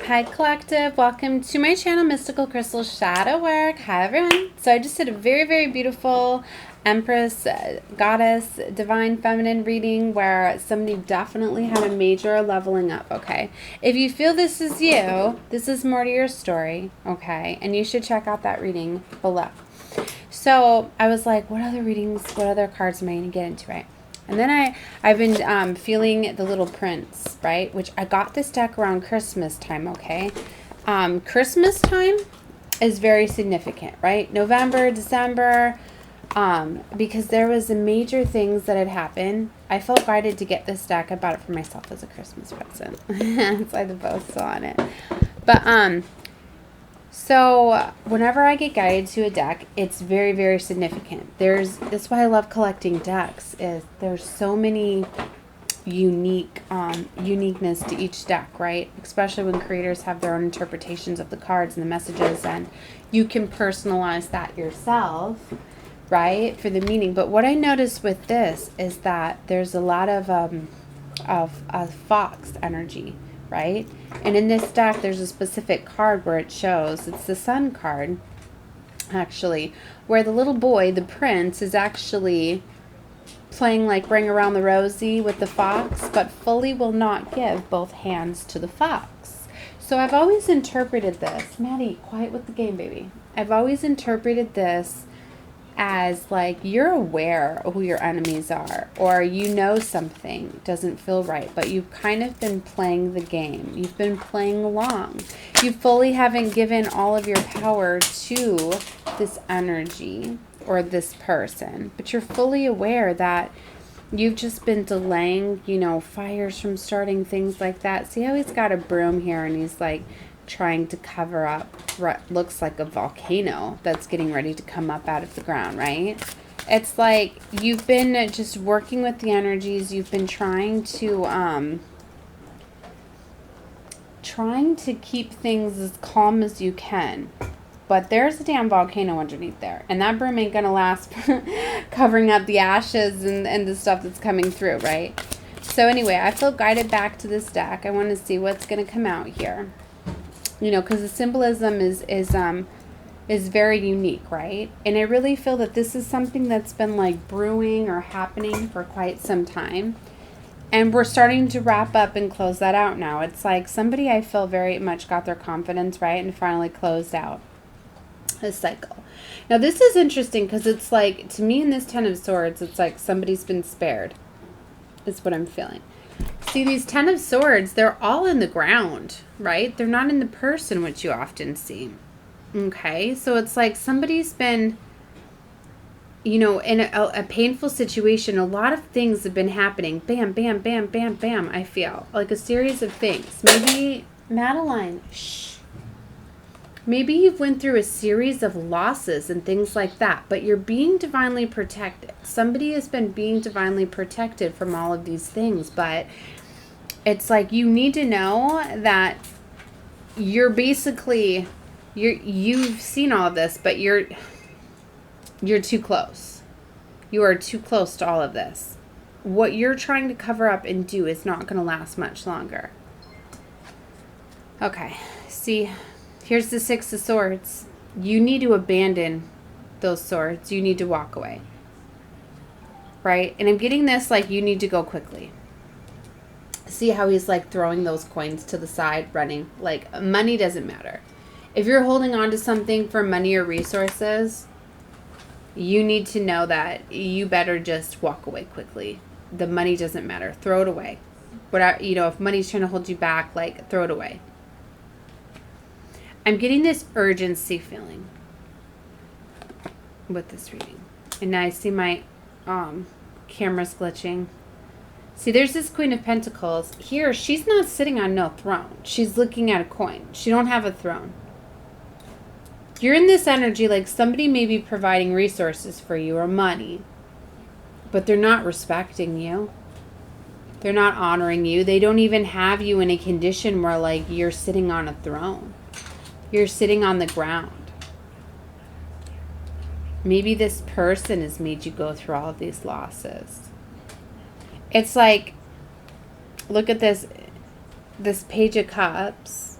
Hi Collective, welcome to my channel Mystical Crystal Shadow Work. Hi everyone. So I just did a very beautiful Empress, Goddess, Divine Feminine reading where somebody definitely had a major leveling up, okay? If you feel this is you, this is more to your story, okay? And you should check out that reading below. So I was like, what other readings, what other cards am I going to get into, right? And then I've been feeling the little prints, right? Which I got this deck around Christmas time, okay? Christmas time is very significant, right? November, December, because there was a major things that had happened. I felt guided to get this deck. I bought it for myself as a Christmas present. That's why the bow's still on it. But, so whenever I get guided to a deck, it's very significant. That's why I love collecting decks, is there's so many uniqueness to each deck, right? Especially when creators have their own interpretations of the cards and the messages, and you can personalize that yourself, right, for the meaning. But what I noticed with this is that there's a lot of fox energy, right? And in this deck, there's a specific card where it shows, it's the Sun card, actually, where the little boy, the prince, is actually playing like Ring Around the Rosie with the fox, but fully will not give both hands to the fox. So I've always interpreted this, Maddie, quiet with the game, baby. I've always interpreted this as like you're aware of who your enemies are, or you know something doesn't feel right, but you've kind of been playing the game. You've been playing along. You fully haven't given all of your power to this energy or this person, but you're fully aware that you've just been delaying, you know, fires from starting, things like that. See how he's got a broom here and he's like trying to cover up what looks like a volcano that's getting ready to come up out of the ground, right? It's like you've been just working with the energies. You've been trying to keep things as calm as you can. But there's a damn volcano underneath there. And that broom ain't gonna last covering up the ashes and the stuff that's coming through, right? So anyway, I feel guided back to this deck. I want to see what's gonna come out here. You know, because the symbolism is very unique, right? And I really feel that this is something that's been like brewing or happening for quite some time. And we're starting to wrap up and close that out now. It's like somebody, I feel, very much got their confidence right and finally closed out this cycle. Now this is interesting because it's like, to me in this Ten of Swords, it's like somebody's been spared. Is what I'm feeling. See, these Ten of Swords, they're all in the ground, right? They're not in the person, which you often see. Okay, so it's like somebody's been, you know, in a painful situation. A lot of things have been happening. Bam, bam, bam, bam, bam, I feel. Like a series of things. Maybe, Madeline, shh. Maybe you've went through a series of losses and things like that, but you're being divinely protected. Somebody has been being divinely protected from all of these things, but it's like you need to know that you're basically, you've seen all of this, but you're too close. You are too close to all of this. What you're trying to cover up and do is not going to last much longer. Okay, see, here's the Six of Swords. You need to abandon those swords. You need to walk away. Right? And I'm getting this like you need to go quickly. See how he's like throwing those coins to the side, running. Like money doesn't matter. If you're holding on to something for money or resources, you need to know that you better just walk away quickly. The money doesn't matter. Throw it away. Whatever, you know, if money's trying to hold you back, like throw it away. I'm getting this urgency feeling with this reading. And now I see my camera's glitching. See, there's this Queen of Pentacles. Here, she's not sitting on no throne. She's looking at a coin. She don't have a throne. You're in this energy like somebody may be providing resources for you or money, but they're not respecting you. They're not honoring you. They don't even have you in a condition where like you're sitting on a throne. You're sitting on the ground. Maybe this person has made you go through all of these losses. It's like, look at this Page of Cups.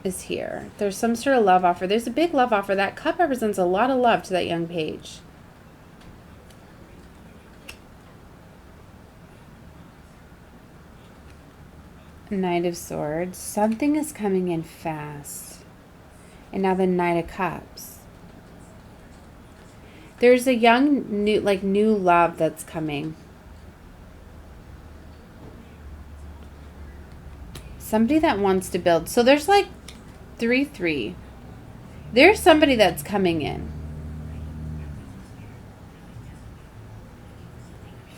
is here. There's some sort of love offer. There's a big love offer. That cup represents a lot of love to that young page. Knight of Swords. Something is coming in fast. And now the Knight of Cups. There's a young, new love that's coming. Somebody that wants to build. So there's like 3-3. There's somebody that's coming in.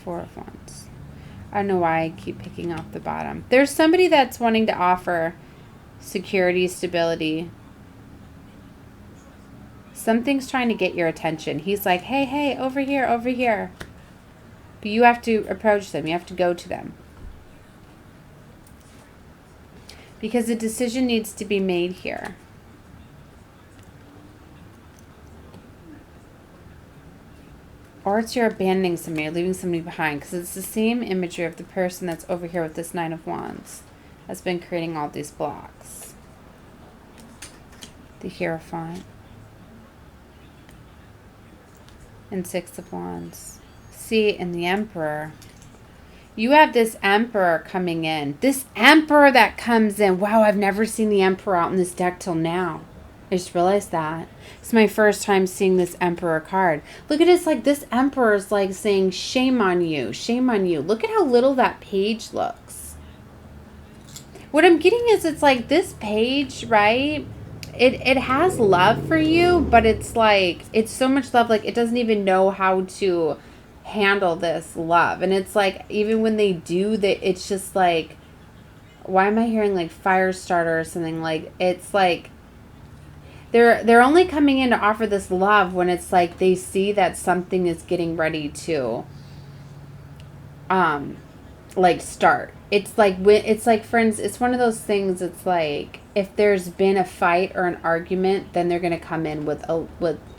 4 of Wands. I don't know why I keep picking off the bottom. There's somebody that's wanting to offer security, stability. Something's trying to get your attention. He's like, hey, hey, over here, over here. But you have to approach them. You have to go to them. Because a decision needs to be made here. Or it's you're abandoning somebody, you're leaving somebody behind. Because it's the same imagery of the person that's over here with this Nine of Wands. That's been creating all these blocks. The Hierophant. And 6 of Wands. See, and the Emperor. You have this Emperor coming in. This Emperor that comes in. Wow, I've never seen the Emperor out in this deck till now. I just realized that. It's my first time seeing this Emperor card. Look at it, it's like this Emperor is like saying, shame on you, shame on you. Look at how little that page looks. What I'm getting is it's like this page, right? It has love for you, but it's like, it's so much love, like it doesn't even know how to handle this love. And it's like, even when they do, it's just like, why am I hearing like fire starter or something? Like, it's like, they're only coming in to offer this love when it's like they see that something is getting ready to like start. It's like friends, it's one of those things. It's like if there's been a fight or an argument, then they're going to come in with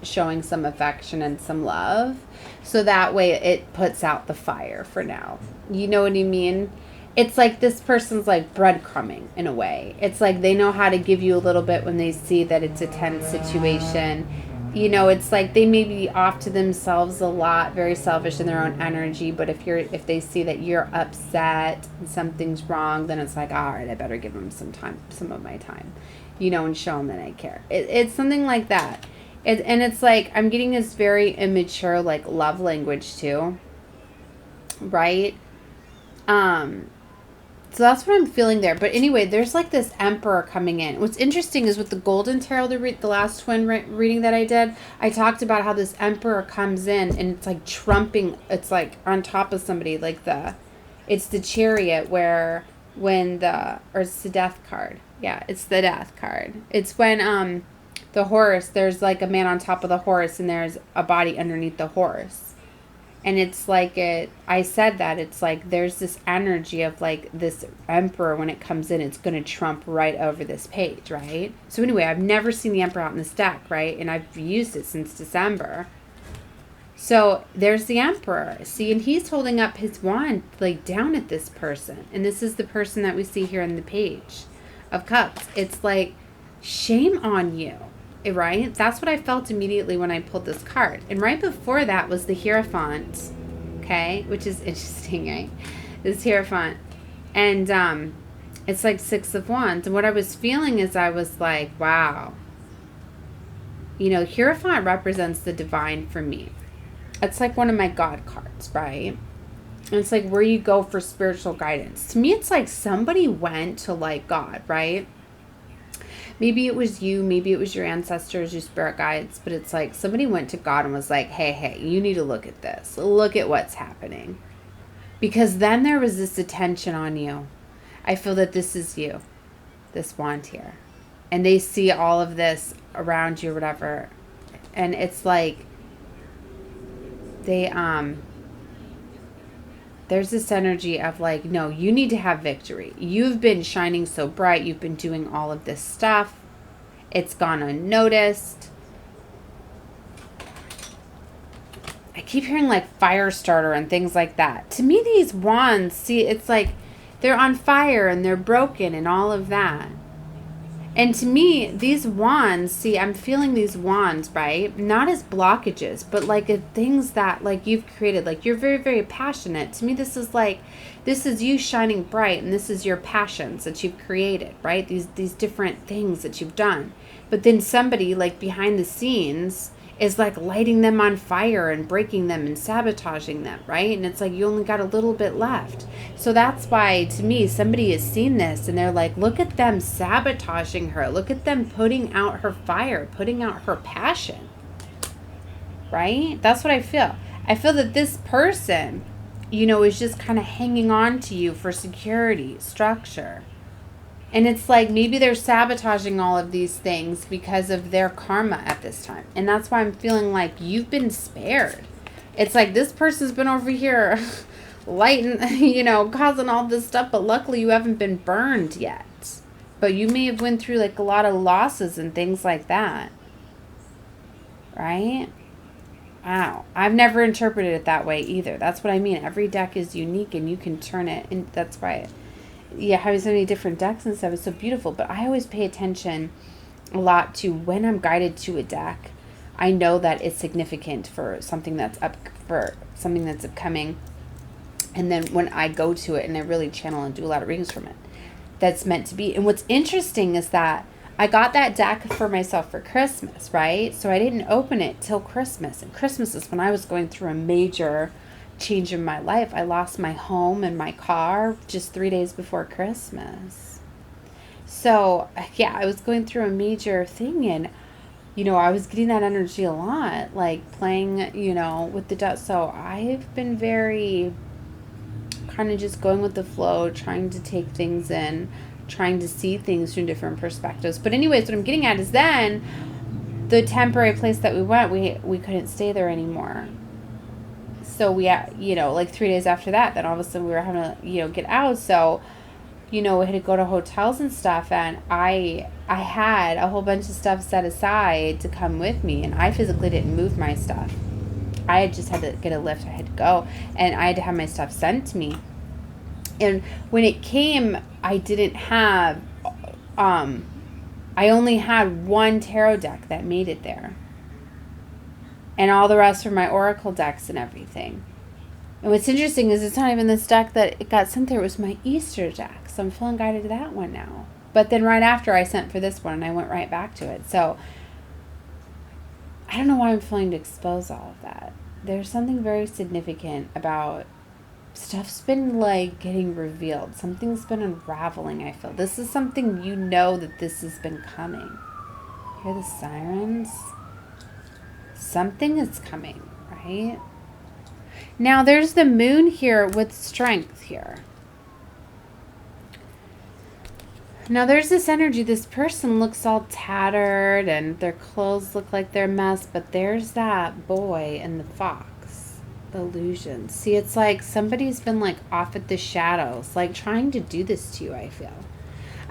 showing some affection and some love, so that way it puts out the fire for now. You know what I mean? It's like this person's like breadcrumbing in a way. It's like they know how to give you a little bit when they see that it's a tense situation. You know, it's like they may be off to themselves a lot, very selfish in their own energy. But if they see that you're upset and something's wrong, then it's like, all right, I better give them some of my time, you know, and show them that I care. It's something like that. And it's like I'm getting this very immature like love language too, right? So that's what I'm feeling there. But anyway, there's like this Emperor coming in. What's interesting is with the Golden Tarot, the last twin reading that I did, I talked about how this Emperor comes in and it's like trumping. It's like on top of somebody, like it's the Chariot or it's the Death card. Yeah, it's the Death card. It's when the horse, there's like a man on top of the horse and there's a body underneath the horse. And it's like I said that it's like there's this energy of like this Emperor when it comes in, it's going to trump right over this page, right? So anyway, I've never seen the Emperor out in this deck, right? And I've used it since December. So there's the Emperor. See, and he's holding up his wand like down at this person. And this is the person that we see here in the Page of Cups. It's like, shame on you. Right? That's what I felt immediately when I pulled this card. And right before that was the Hierophant. Okay? Which is interesting, right? This Hierophant. And it's like 6 of Wands. And what I was feeling is I was like, wow. You know, Hierophant represents the divine for me. It's like one of my God cards, right? And it's like where you go for spiritual guidance. To me, it's like somebody went to like God, right? Maybe it was you, maybe it was your ancestors, your spirit guides, but it's like somebody went to God and was like, hey, you need to look at this. Look at what's happening. Because then there was this attention on you. I feel that this is you, this wand here. And they see all of this around you or whatever. And it's like there's this energy of like, no, you need to have victory. You've been shining so bright. You've been doing all of this stuff. It's gone unnoticed. I keep hearing like fire starter and things like that. To me, these wands, see, it's like they're on fire and they're broken and all of that. And to me, these wands, see, I'm feeling these wands, right? Not as blockages, but like things that like you've created. Like you're very, very passionate. To me, this is you shining bright, and this is your passions that you've created, right? These different things that you've done. But then somebody like behind the scenes is like lighting them on fire and breaking them and sabotaging them, right? And it's like you only got a little bit left. So that's why, to me, somebody has seen this and they're like, look at them sabotaging her. Look at them putting out her fire, putting out her passion, right? That's what I feel. I feel that this person, is just kind of hanging on to you for security, structure. And it's like maybe they're sabotaging all of these things because of their karma at this time. And that's why I'm feeling like you've been spared. It's like this person's been over here lighting, causing all this stuff. But luckily you haven't been burned yet. But you may have went through like a lot of losses and things like that. Right? Wow. I've never interpreted it that way either. That's what I mean. Every deck is unique and you can turn it. And that's why having so many different decks and stuff is so beautiful. But I always pay attention a lot to when I'm guided to a deck. I know that it's significant for something that's upcoming. And then when I go to it and I really channel and do a lot of readings from it, that's meant to be. And what's interesting is that I got that deck for myself for Christmas, right? So I didn't open it till Christmas. And Christmas is when I was going through a major change in my life. I lost my home and my car just 3 days before Christmas. So I was going through a major thing, and I was getting that energy a lot, like playing with the dust. So I've been very kind of just going with the flow, trying to take things in, trying to see things from different perspectives. But anyways, what I'm getting at is then the temporary place that we went, we couldn't stay there anymore. So we, like 3 days after that, then all of a sudden we were having to, get out. So, we had to go to hotels and stuff. And I had a whole bunch of stuff set aside to come with me. And I physically didn't move my stuff. I just had to get a lift. I had to go. And I had to have my stuff sent to me. And when it came, I didn't have, I only had one tarot deck that made it there. And all the rest were my oracle decks and everything. And what's interesting is it's not even this deck that it got sent there. It was my Easter deck. So I'm feeling guided to that one now. But then right after I sent for this one and I went right back to it. So I don't know why I'm feeling to expose all of that. There's something very significant about stuff's been like getting revealed. Something's been unraveling, I feel. This is something that this has been coming. Hear the sirens? Something is coming, right? Now, there's the moon here with strength here. Now, there's this energy. This person looks all tattered and their clothes look like they're a mess. But there's that boy and the fox. The illusion. See, it's like somebody's been like off at the shadows, like trying to do this to you, I feel.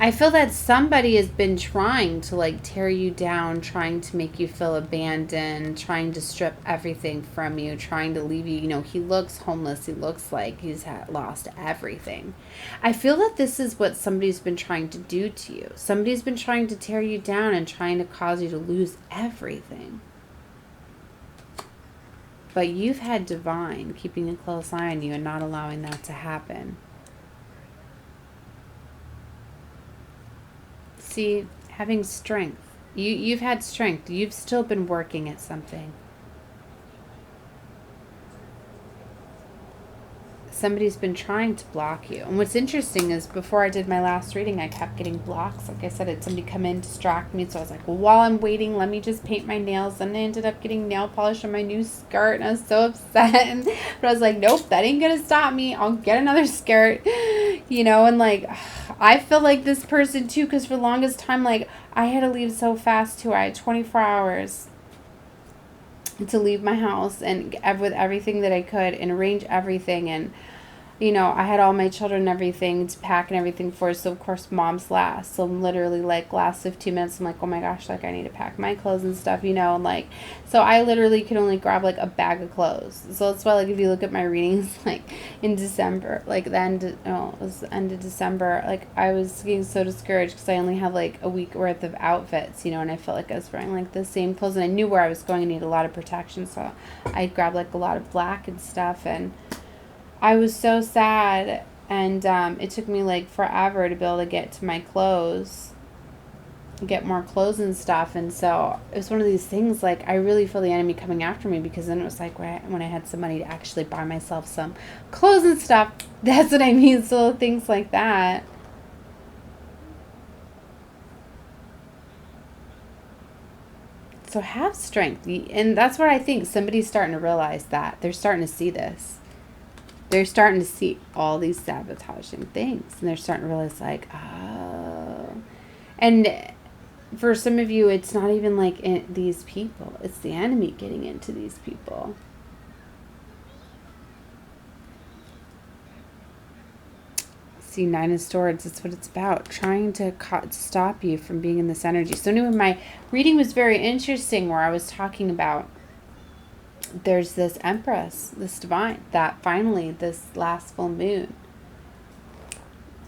I feel that somebody has been trying to like tear you down, trying to make you feel abandoned, trying to strip everything from you, trying to leave you. He looks homeless. He looks like he's lost everything. I feel that this is what somebody's been trying to do to you. Somebody's been trying to tear you down and trying to cause you to lose everything. But you've had divine keeping a close eye on you and not allowing that to happen. See, having strength. You've had strength. You've still been working at something. Somebody's been trying to block you. And what's interesting is before I did my last reading, I kept getting blocks. Like I said, had somebody come in, distract me. So I was like, well, while I'm waiting, let me just paint my nails. And I ended up getting nail polish on my new skirt. And I was so upset. But I was like, nope, that ain't going to stop me. I'll get another skirt. And like, I feel like this person too, because for the longest time, like, I had to leave so fast too. I had 24 hours to leave my house and with everything that I could and arrange everything. And you know, I had all my children and everything to pack and everything for. So, of course, mom's last. So, I'm literally, like, last 15 minutes, I'm like, oh my gosh, like, I need to pack my clothes and stuff, you know. And, like, so I literally could only grab, like, a bag of clothes. So, that's why, like, if you look at my readings, like, in December, like, it was the end of December, like, I was getting so discouraged because I only had, like, a week worth of outfits, you know, and I felt like I was wearing, like, the same clothes. And I knew where I was going. I needed a lot of protection. So, I grabbed, like, a lot of black and stuff. And I was so sad, and it took me like forever to be able to get to my clothes, get more clothes and stuff. And so it was one of these things, like, I really feel the enemy coming after me, because then it was like when I had some money to actually buy myself some clothes and stuff. That's what I mean. So things like that. So have strength. And that's what I think. Somebody's starting to realize that. They're starting to see this. They're starting to see all these sabotaging things, and they're starting to realize, like, oh. And for some of you, it's not even like these people. It's the enemy getting into these people. See, Nine of Swords, that's what it's about. Trying to stop you from being in this energy. So anyway, my reading was very interesting, where I was talking about there's this Empress, this divine, that finally this last full moon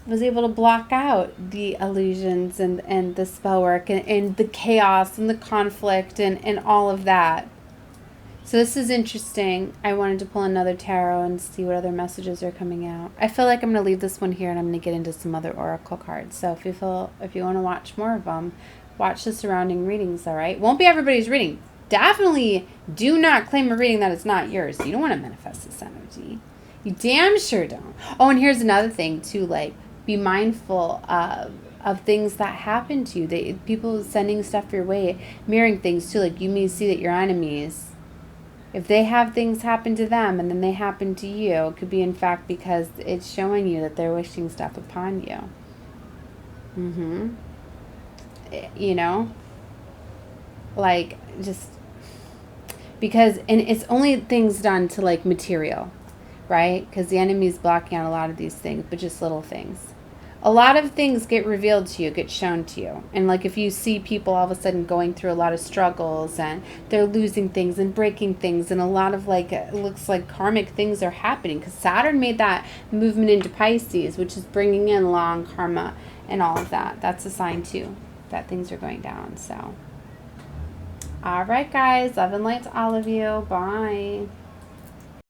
was able to block out the illusions and the spell work and the chaos and the conflict and all of that. So this is interesting. I wanted to pull another tarot and see what other messages are coming out. I feel like I'm going to leave this one here, and I'm going to get into some other oracle cards. So if you want to watch more of them, watch the surrounding readings, all right? Won't be everybody's reading. Definitely do not claim a reading that is not yours. You don't want to manifest this energy. You damn sure don't. Oh, and here's another thing too, like, be mindful of things that happen to you. People sending stuff your way, mirroring things too. Like, you may see that your enemies, if they have things happen to them and then they happen to you, it could be in fact because it's showing you that they're wishing stuff upon you. You know, like, just because, and it's only things done to, like, material, right? Because the enemy is blocking out a lot of these things, but just little things. A lot of things get revealed to you, get shown to you. And, like, if you see people all of a sudden going through a lot of struggles and they're losing things and breaking things, and a lot of, like, it looks like karmic things are happening, because Saturn made that movement into Pisces, which is bringing in long karma and all of that. That's a sign too that things are going down. So all right, guys, love and light to all of you. Bye.